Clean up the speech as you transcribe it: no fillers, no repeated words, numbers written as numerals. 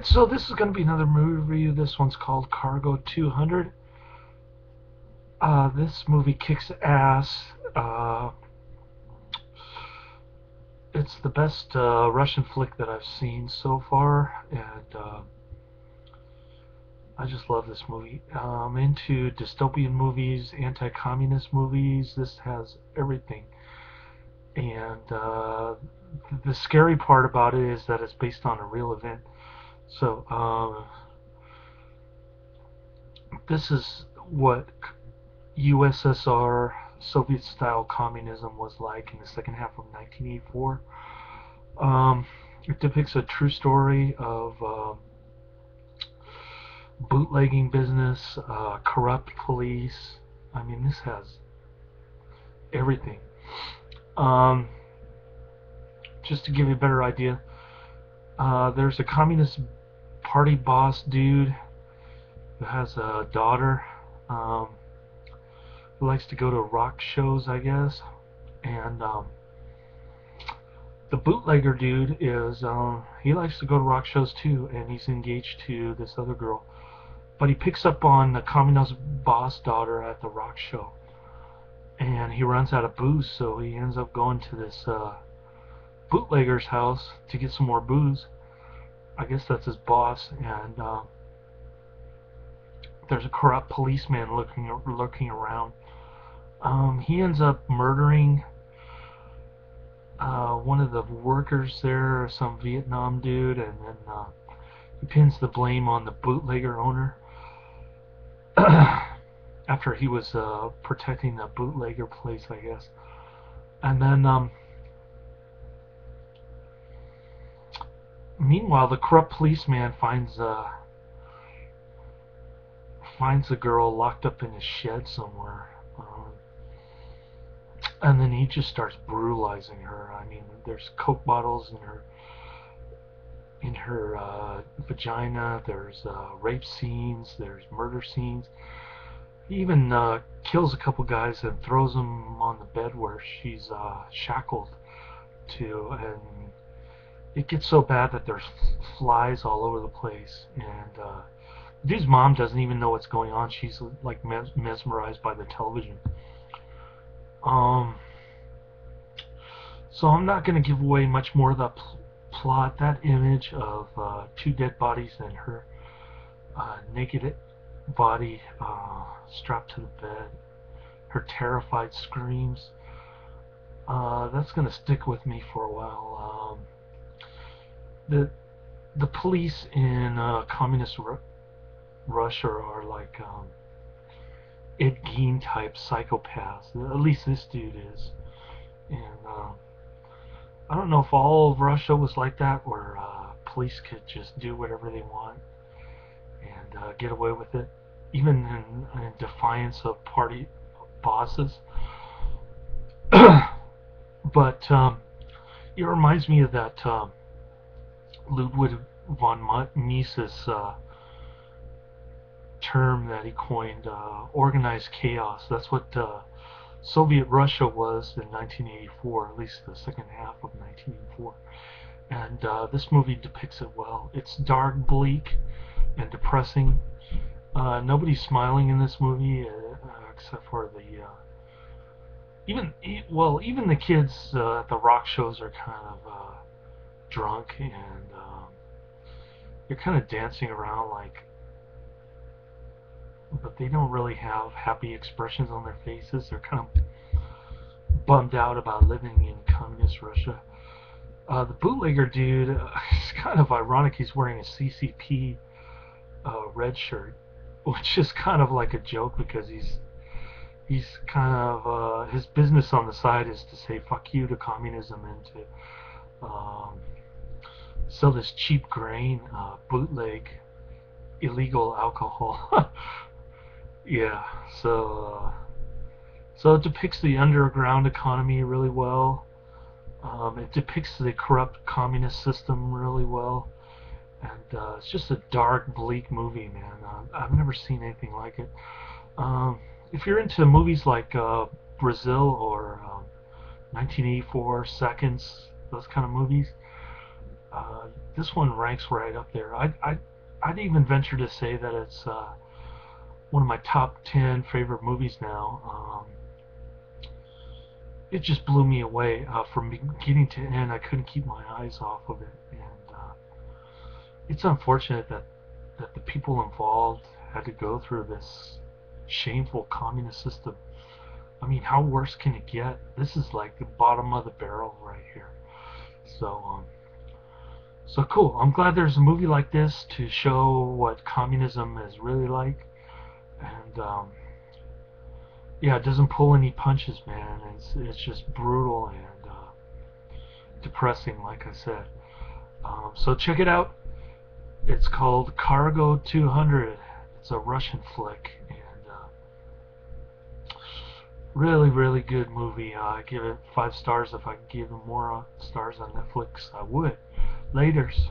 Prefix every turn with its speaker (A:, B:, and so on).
A: So this is going to be another movie review. This one's called Cargo 200. This movie kicks ass. It's the best Russian flick that I've seen so far, and I just love this movie. I'm into dystopian movies, anti-communist movies. This has everything, and the scary part about it is that it's based on a real event. So this is what USSR Soviet-style communism was like in the second half of 1984. It depicts a true story of bootlegging business, corrupt police. I mean, this has everything. Um, just to give you a better idea, there's a Communist Party boss dude who has a daughter um, who likes to go to rock shows, I guess. And the bootlegger dude is he likes to go to rock shows too, and he's engaged to this other girl. But he picks up on the communist boss daughter at the rock show, and he runs out of booze, so he ends up going to this bootlegger's house to get some more booze. I guess that's his boss, and there's a corrupt policeman lurking around. He ends up murdering one of the workers there, some Vietnam dude, and then he pins the blame on the bootlegger owner after he was protecting the bootlegger place, I guess. And then, meanwhile, the corrupt policeman finds a girl locked up in a shed somewhere. And then he just starts brutalizing her. I mean, there's Coke bottles in her vagina. There's rape scenes. There's murder scenes. He even kills a couple guys and throws them on the bed where she's shackled to, and it gets so bad that there's flies all over the place. And the dude's mom doesn't even know what's going on. She's like mesmerized by the television. Um, so I'm not going to give away much more of the plot. That image of two dead bodies and her naked body strapped to the bed, her terrified screams, that's going to stick with me for a while. The police in communist Russia are like Ed Gein type psychopaths. At least this dude is. And I don't know if all of Russia was like that, where police could just do whatever they want and get away with it, even in defiance of party bosses. But it reminds me of that Ludwig von Mises term that he coined, organized chaos. That's what Soviet Russia was in 1984, at least the second half of 1984. And this movie depicts it well. It's dark, bleak, and depressing. Nobody's smiling in this movie except for the even the kids at the rock shows are kind of drunk, and they're kind of dancing around like, but they don't really have happy expressions on their faces. They're kind of bummed out about living in communist Russia. The bootlegger dude, it's kind of ironic. He's wearing a CCP red shirt, which is kind of like a joke because he's kind of his business on the side is to say fuck you to communism and to sell this cheap grain, bootleg, illegal alcohol. Yeah, so it depicts the underground economy really well. It depicts the corrupt communist system really well, and it's just a dark, bleak movie, man. I've never seen anything like it. If you're into movies like Brazil or 1984, Seconds, those kind of movies, This one ranks right up there. I'd even venture to say that it's one of my top 10 favorite movies now. It just blew me away from beginning to end. I couldn't keep my eyes off of it, and it's unfortunate that the people involved had to go through this shameful communist system. I mean, how worse can it get? This is like the bottom of the barrel right here. So, so cool. I'm glad there's a movie like this to show what communism is really like, and yeah, it doesn't pull any punches, man. It's just brutal and depressing, like I said. So check it out. It's called Cargo 200. It's a Russian flick, and really, really good movie. I give it 5 stars. If I could give it more stars on Netflix, I would. Laters.